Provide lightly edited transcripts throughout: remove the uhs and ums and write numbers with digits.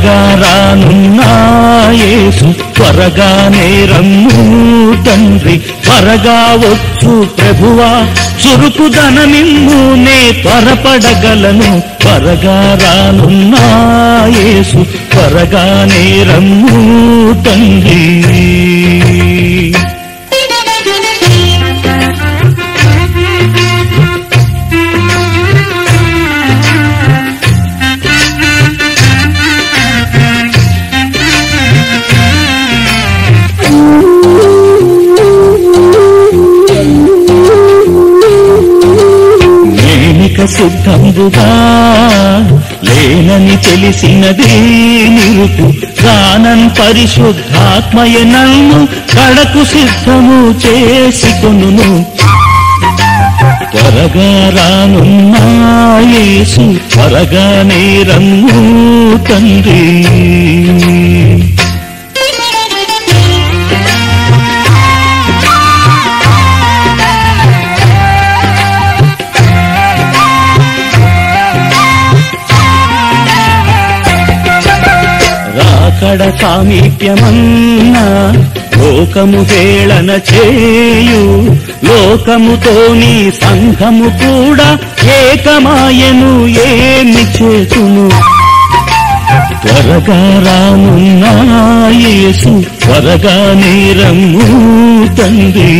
త్వరగా రానున్న యేసు త్వరగానే రమ్ము తండ్రి, త్వరగా వచ్చు ప్రభువా చురుకుదనమిమ్ము నే త్వరపడగలను. త్వరగా రానున్న యేసు త్వరగానే రమ్ము తండ్రి. సిద్ధంబుగా లేనని తెలిసినదే నిరుపు, రానన్ పరిశుద్ధాత్మయ నన్ను కడకు సిద్ధము చేసుకొనును. త్వరగా రానున్న యేసు త్వరగానే రమ్ము తండ్రి. రాకడ సామీప్యమన్నా లోకము హేళన చేయు, లోకముతో నీ సంఘము కూడా ఏకమాయను ఏమి చేతును. త్వరగా రానున్న యేసు త్వరగానే రమ్ము తండ్రి.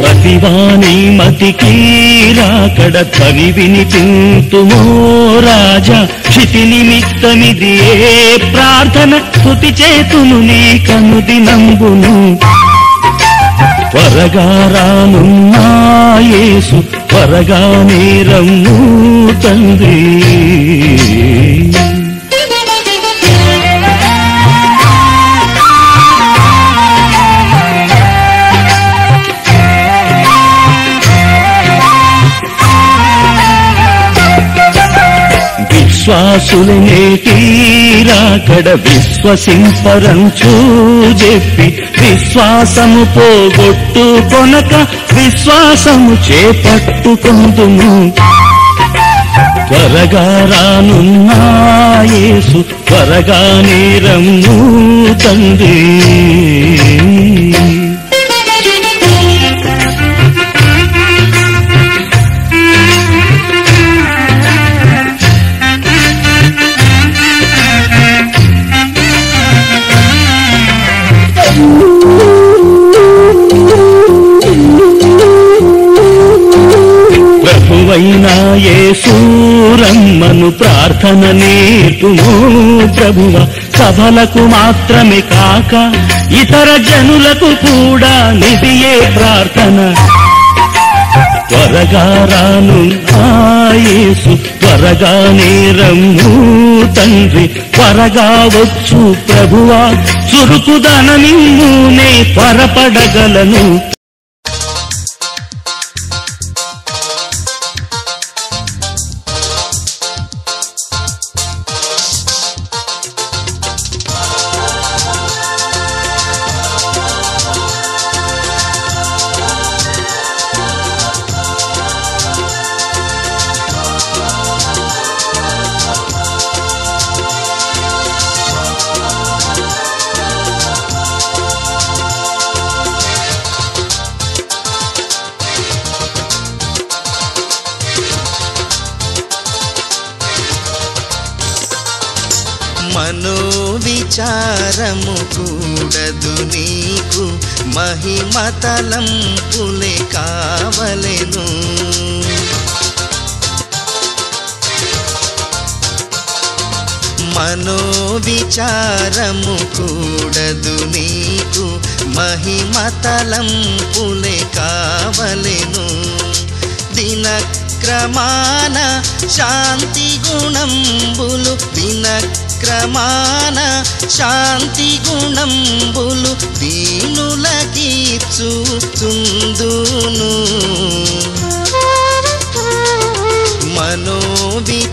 ప్రతివాని మతికి రాకడ ధ్వని వినిపింతుమో రాజా, క్షితి నిమిత్తమిది ఏ ప్రార్థన స్తుతి చేతును నీ కనుదినంబును. త్వరగా రానున్న యేసు త్వరగానే రమ్ము తండ్రి. విశ్వాసులనేటి రాకడ విశ్వసింపరంచు చెప్పి, విశ్వాసము పోగొట్టు కొనక విశ్వాసము చేపట్టుకొందుము. త్వరగా రానున్న యేసు త్వరగానే రమ్ము తండ్రి. ప్రభువైన యేసు రమ్మను ప్రార్థన నేర్పుము ప్రభువ, సభలకు మాత్రమే కాక ఇతర జనులకు కూడా నిధియే ప్రార్థన. త్వరగా రానున్న యేసు త్వరగానే రమ్ము తండ్రి, త్వరగా వచ్చు ప్రభువా చురుకుదనమిమ్ము నే త్వరపడగలను. మనోవిచారము కూడదు నీకు, మహిమతలంపులే కావలెను. మనోవిచారము కూడదు నీకు, మహిమతలంపులే కావలెను. దినక్రమాన శాంతి గుణంబులు, దినక్రమాన శాంతి గుణంబులు దీనులకీర్చుచుందును.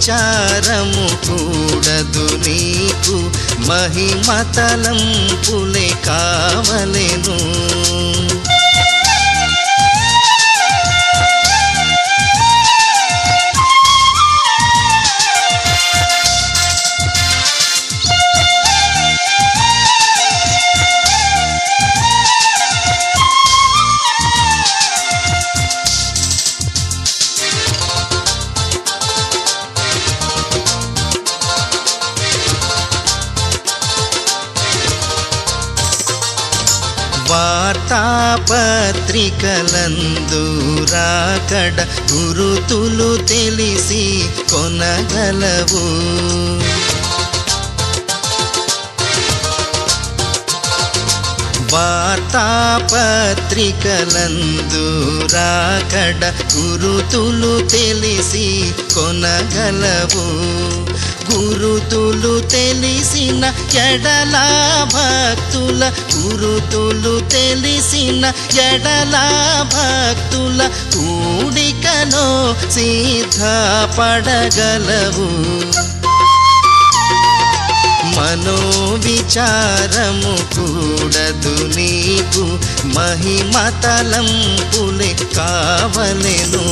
విచారము కూడదు నీకు మహిమ తలంపులే కావలెను వార్తాపత్రికలందు రాకడ గురుతులు తెలిసి కొనగలవు వార్తాపత్రికలందు రాకడ గురుతులు తెలిసి కొనగలవు గురుతులు తెలిసిన ఎడల భక్తుల గురుతులు తెలిసిన ఎడల భక్తుల కూడికలో సిద్ధపడగలవు మనోవిచారము కూడదు నీకు మహిమ తలంపులే కావలెను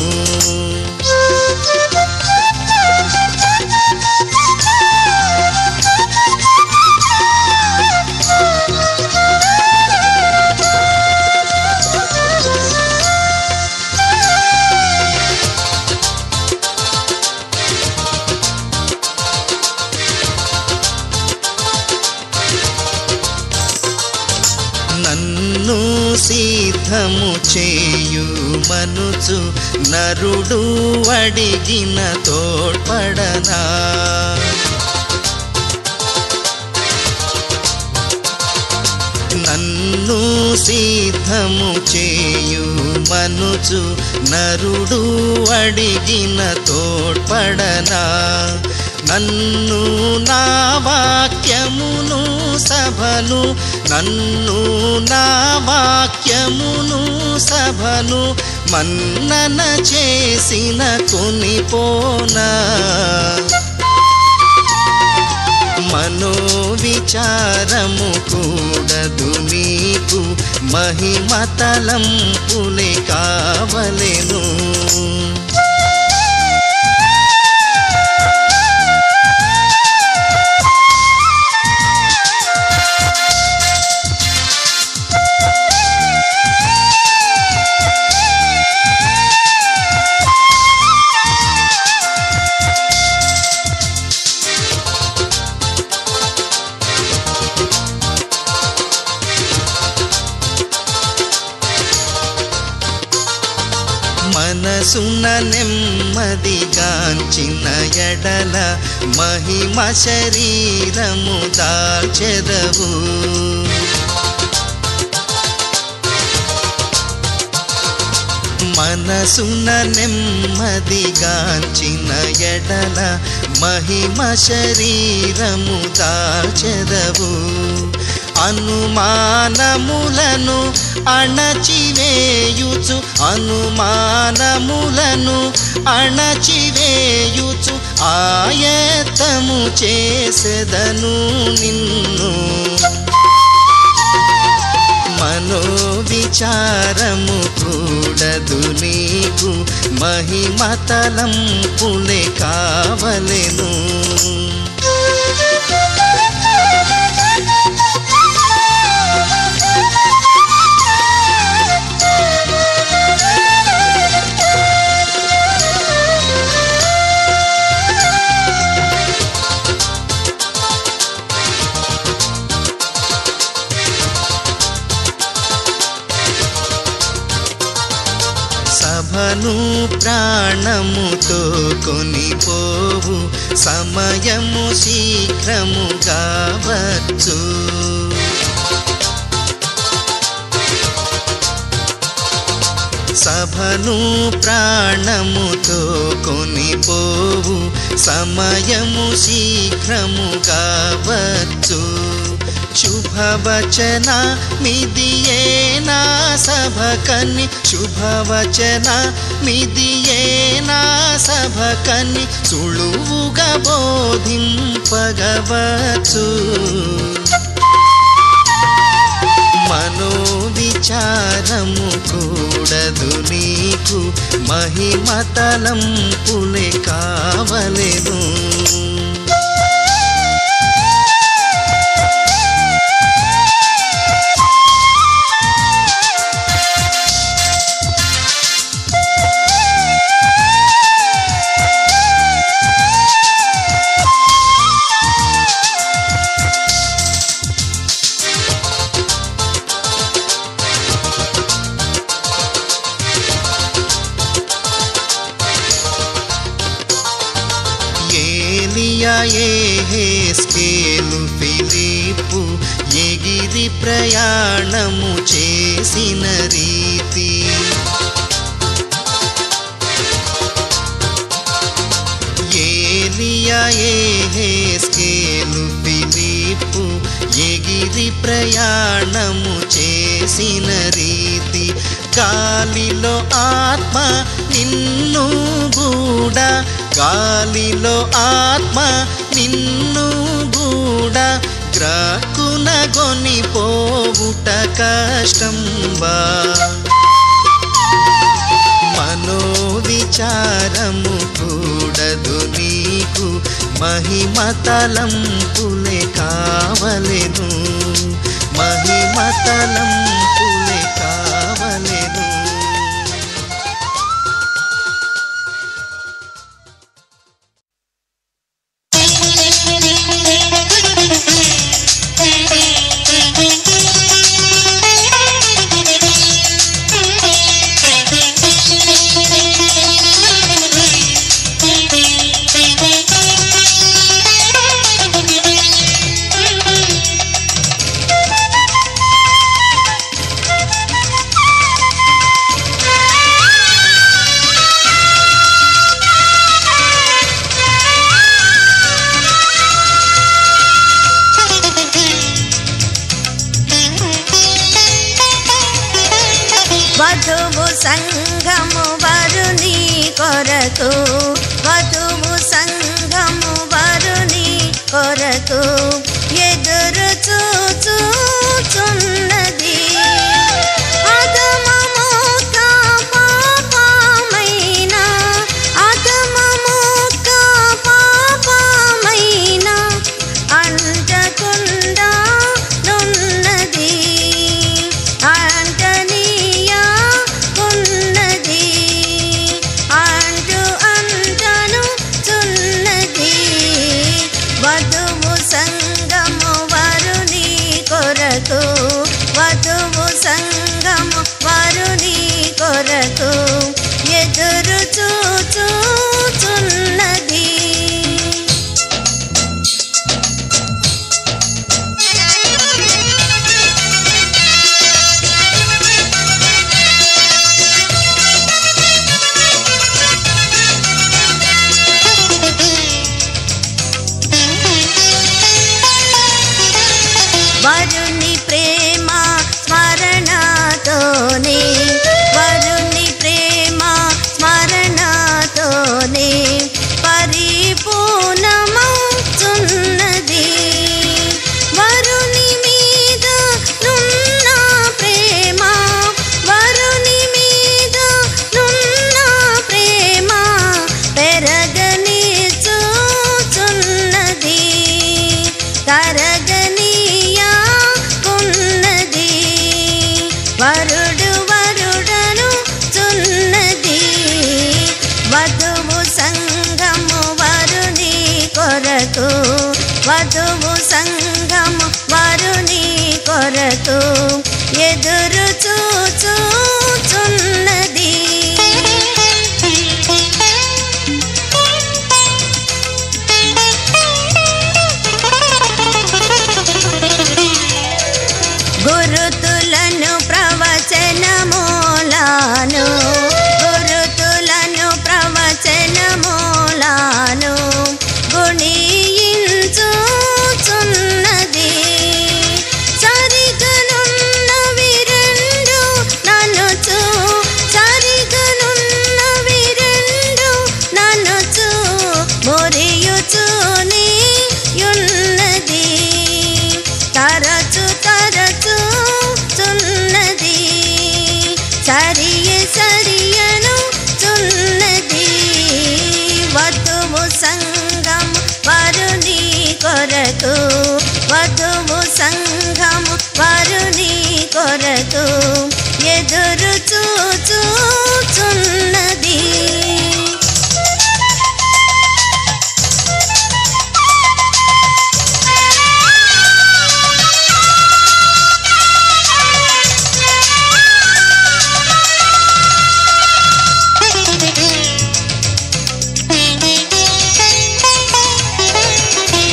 నన్ను సిద్ధము చేయు మనుచు నరుడు అడిగిన తోడ్పడనా నన్ను సిద్ధము చేయు మనుచు నరుడు అడిగిన తోడ్పడనా నన్ను నా వాక్యమును సభను నన్ను నా వాక్యమును సభను మన్నన చేసిన కొనిపోనా మనోవిచారము కూడదు నీకు మహిమ తలంపులే కావలెను మనసున నెమ్మదిగాంచిన ఎడల మహిమ శరీరము దాల్చెదవు మనసున నెమ్మదిగాంచిన ఎడల మహిమ శరీరము దాల్చెదవు అనుమానములను అణచివేయుచు అనుమానములను అణచివేయుచు ఆయత్తము చేసెదను నిన్ను మనోవిచారము కూడదు నీకు మహిమ తలంపులే కావలెను సభను ప్రాణముతో కొనిపోవు సమయము శీఘ్రముగా వచ్చు సభను ప్రాణముతో కొనిపోవు సమయము శీఘ్రముగా వచ్చు శుభవచన మిదియేనా సభకని శుభవచన మిదియేనా సభకని సుళువుగా బోధింపగవచ్చు మనోవిచారము కూడదు నీకు మహిమతలంపులే కావలెను యెహెజ్కేలు ఫిలిప్పు ఎగిరి ప్రయాణము చేసిన రీతి ఏలియా యెహెజ్కేలు ఫిలిప్పు ఎగిరి ప్రయాణము చేసిన రీతి గాలిలో ఆత్మ నిన్ను గూడా గాలిలో ఆత్మ నిన్ను గూడా గ్రాకున గొనిపోవుట కష్టంబా మనోవిచారము కూడదు నీకు మహిమతలంపులే కావలెను మహిమతలంపులే కావలెను వధువు సంఘము వరుని కొరకు వధువు సంఘము వరుని కొరకు ఎదురు చూచుచున్నది అధమము పాపమైన అధమము పాపమైన అంటకుండా నున్నది అంటనీయా ఉన్నది అంటూ అంటను చున్నది వధువు సంగము వరుని కొరకు వధువు సంగము వరుని కొరకు ఎదురు చూచుచున్నది వరుని ప్రేమ స్మరణతోనే వరుని ప్రేమ స్మరణతోనే పరిపూర్ణమవుతున్నది వరుని మీద నున్న ప్రేమ వరుని మీద నున్న ప్రేమ పెరగని చూచున్నది తరగనీయా ఉన్నది వరుడు వరుడను చున్నది వధువు సంఘము వరుని కొరకు వధువు సంఘము వరుని కొరకు ఎదురు చూచుచున్నది గురుతులను ప్రవచనమూలాను గురుతులను ప్రవచనమూలాను గుణించుచున్నది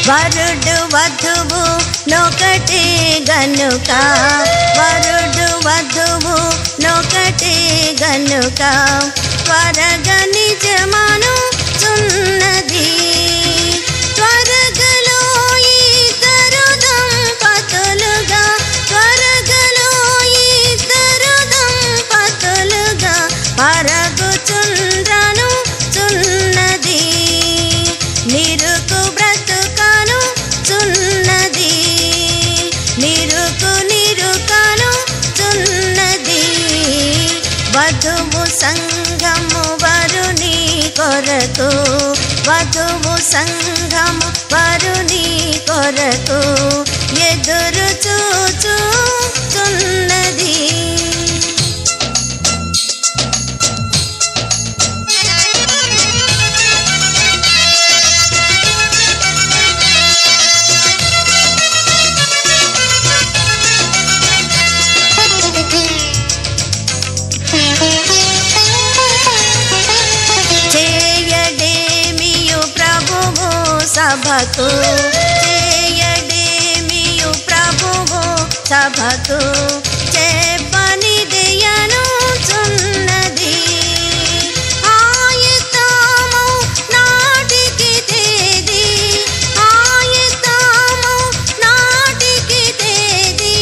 వరుడు వధువు నొకటే గనుక వరుడు వధువు నొకటే గనుక త్వరగా నిజమను చున్నది త్వరగలో ఇద్దరు దంపతులుగా త్వరగలో ఇద్దరు దంపతులుగా పరగుచుండ్రను చున్నది నిరుకు బ్రతుకను చున్నది నిరుకు నిరుకను చున్నది వధువు సంఘము వరుని కొరకు వధువు సంఘము వరుని కొరకు ఎదురు చూచుచున్నది సభకు చేయడేమియు ప్రభువు సభకు చెప్పనిదియను చున్నది ఆయతము నాటికి తేది ఆయతము నాటికి తేది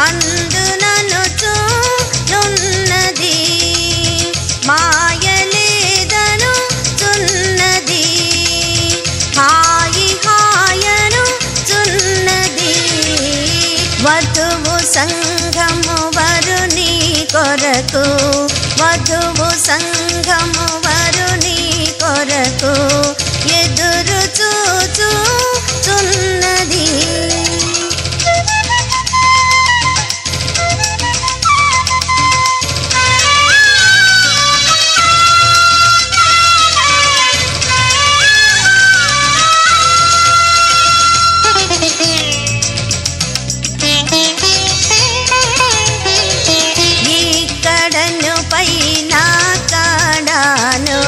అందునను చున్నది మాయలేదను చున్నది హాయి హాయను చున్నది వధువు సంఘము వరుని కొరకు వధువు సంఘము వరుని కొరకు ఎదురు చూచుచున్నది ఇక్కడను పైన కాడాను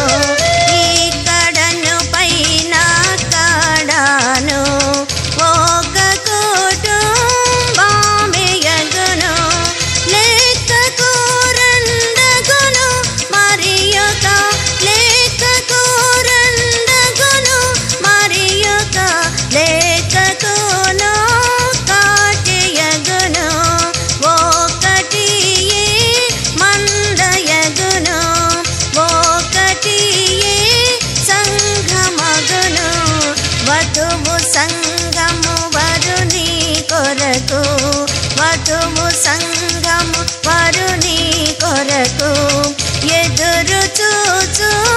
ఇక్కడను పైన కాడాను ఒక కుటుంబమేయగును లెక్కకు రెండగును మరియొక లెక్కకు రెండగును మరియొక లెక్కకును కాటియగును ఒకటి మందయగును ఒకటి సంఘమగును వధువు సంఘము వరుని కొరకు వధువు సంఘము వరుని కొరకు ఎదురు చూచుచున్నది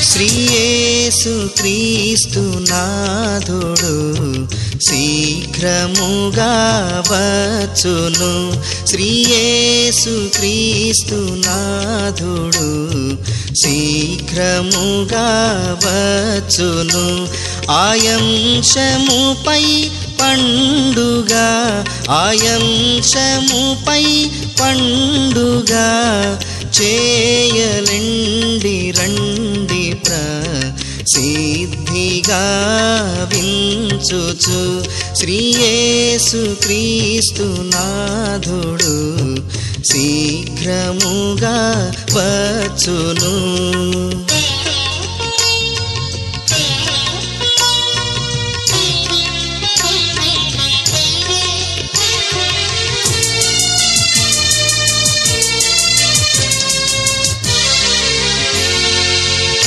శ్రీయేసు క్రీస్తు నాథుడు శీఘ్రముగా వచ్చును శ్రీయేసు క్రీస్తు నాథుడు శీఘ్రముగా వచ్చును ఆయంశముపై పండుగ ఆయంశముపై పండుగ చేయలండి రండి ప్రసిద్ధిగా వించుచు శ్రీయేసు క్రీస్తు నాథుడు శీఘ్రముగా వచ్చును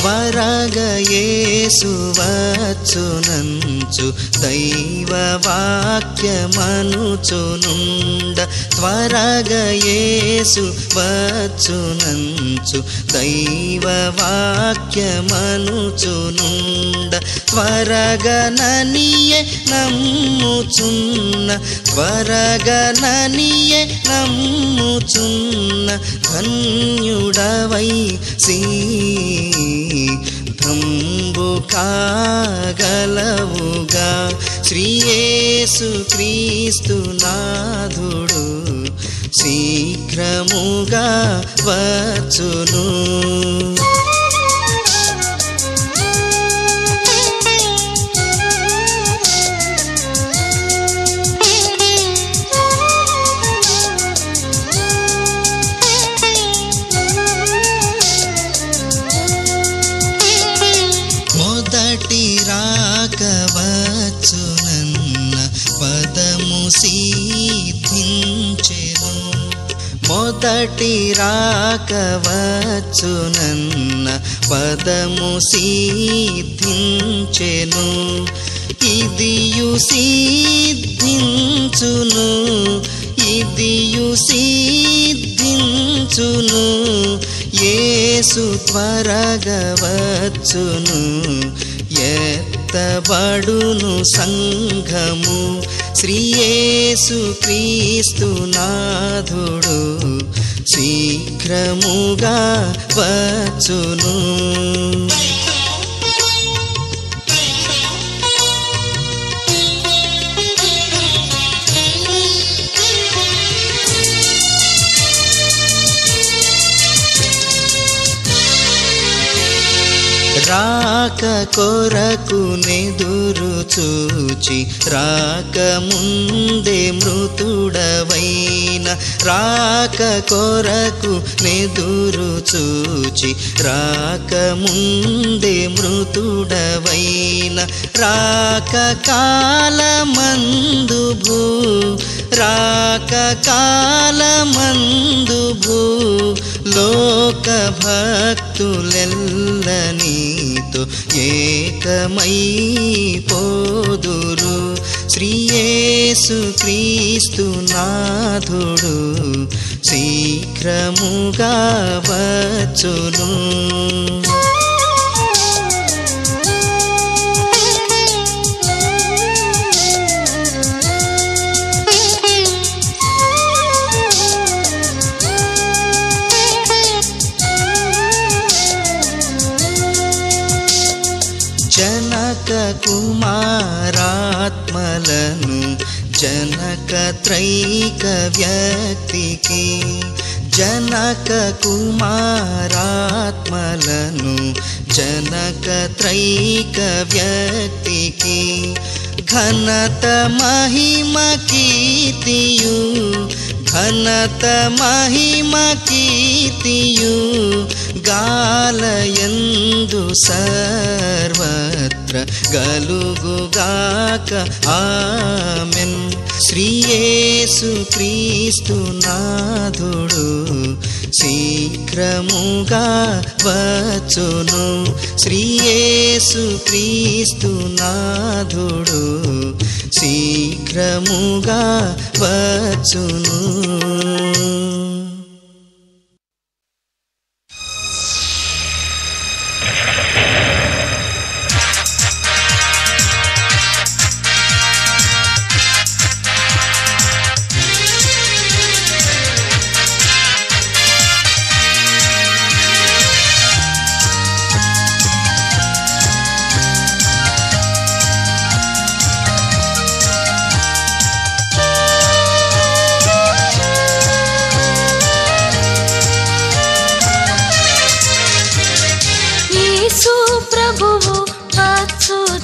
త్వరగా యేసు వచ్చునంచు దైవవాక్యమనుచునుండ త్వరగా యేసు వచ్చునంచు దైవవాక్యమనుచునుండ త్వరగా ననియే నమ్ముచున్న త్వరగా ననియే నమ్ముచున్న ధన్యుడవై ధంబు కాగలవుగా శ్రీ యేసు క్రీస్తు నాథుడు శీఘ్రముగా వచ్చును. రాకవచ్చునన్న పదము సిద్ధించెను మొదటి రాకవచ్చునన్న పదము సిద్ధించెను ఇదియు సిద్ధించును ఇదియు సిద్ధించును యేసు త్వరగా వచ్చును ఎత్తబడును సంఘము శ్రీ యేసు క్రీస్తు నాథుడు శీఘ్రముగా వచ్చును. రాక కొరకు నెదురు చూచి రాక ముందే మృతుడవైన రాక కొరకు నెదురు చూచి రాక ముందే మృతుడవైన రాక కాలమందు రాక కాలమందు లోక భక్తులెల్లనీతో ఏకమై పోదురు శ్రీ యేసు క్రీస్తు నాథుడు శీఘ్రముగా వచ్చును. జనక కుమారాత్మలను జనక త్రైక వ్యక్తికి జనక కుమారాత్మలను జనక త్రైక వ్యక్తికి ఘనత మహిమ కీర్తియు ఘనత మహిమ కీర్తియు గాలయందు సర్వత్ర గలుగుగాక ఆమెన్. శ్రీ యేసు క్రీస్తు నాథుడు శీఘ్రముగా వచ్చును. శ్రీ యేసు క్రీస్తు నాథుడు శీఘ్రముగా వచ్చును.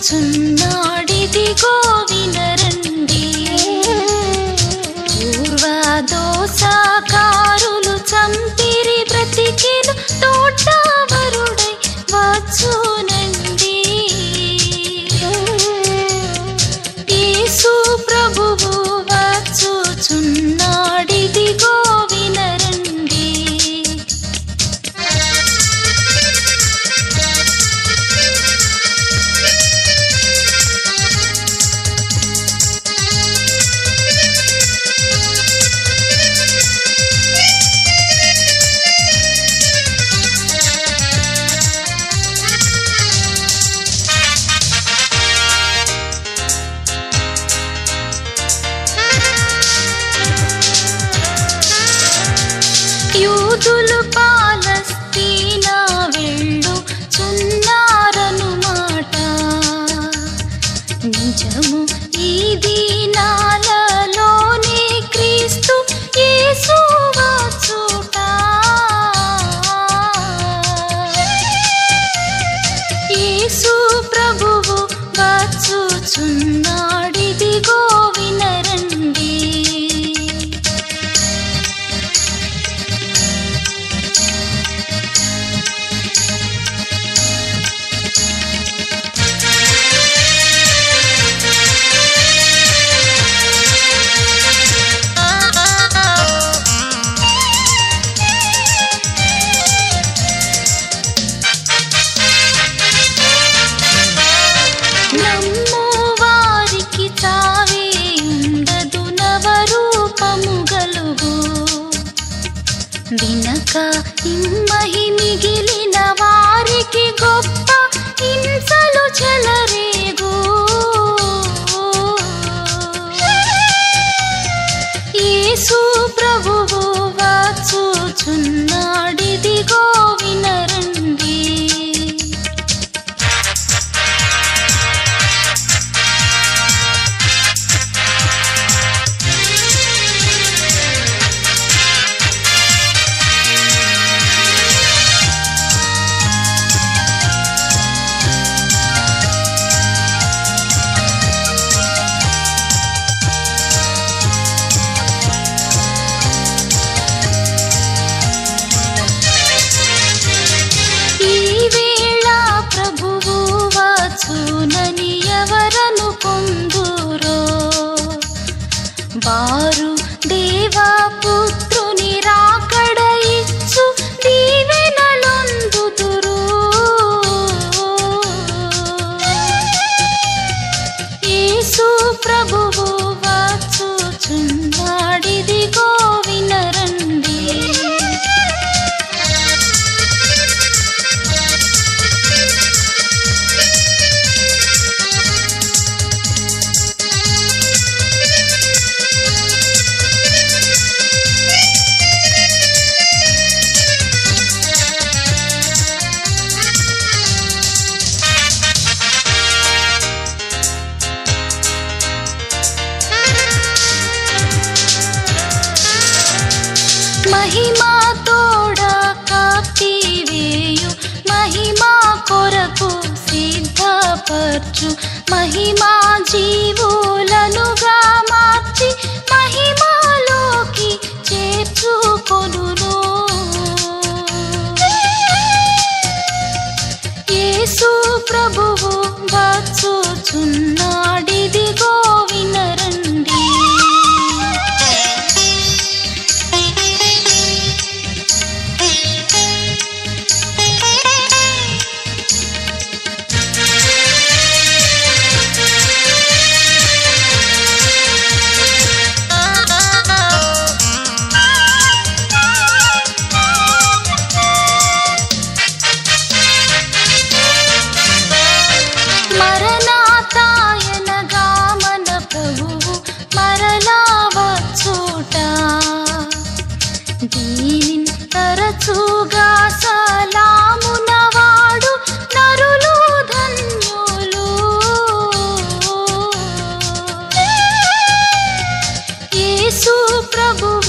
చున్నాడిదిగో వినరండి, పూర్వదోషకారులు చంపిరి బ్రతికిన తోటవరుడై వచ్చునండి. యేసు ప్రభువు వచ్చుచున్నాడిదిగో వినరండి. యూదులు పాలస్తీనా వెళ్ళుచున్నారను మాట నిజము. ఈ దినాలలోనే క్రీస్తు యేసు వచ్చుట. యేసు ప్రభువు వచ్చుచున్నాడిదిగో వినరండి. నమ్ము వారికి చావే ఉండదు, నవరూపము గలుగు. వినక ఇమ్మహి మిగిలిన వారికి గొప్ప హింసలు చెలరేగు. యేసు ప్రభువు వచ్చుచున్నాడిదిగో వినరండి. ఈ వేళ ప్రభువు వచ్చునని ఎవరను పొందురో వారు దేవపుత్రుని రాకడ ఇచ్చు దీవెనలొందుదురు. యేసు ప్రభువు వచ్చుచున్నాడిదిగో వినరండి. మహిమా తోడ కాప్తివేయు మహిమా కొరకు సిద్ధపరచు మహిమా జీవులనుగా మార్చి మహిమాలోకి చేర్చుకొనును. యేసు ప్రభువు వచ్చుచున్నాడిదిగో వినరండి. మరణాతాయనగా మన ప్రభువు మరలా వచ్చుట. దీనిని తరచుగా సలామునవాడు నరులు ధన్యులు. యేసు ప్రభువు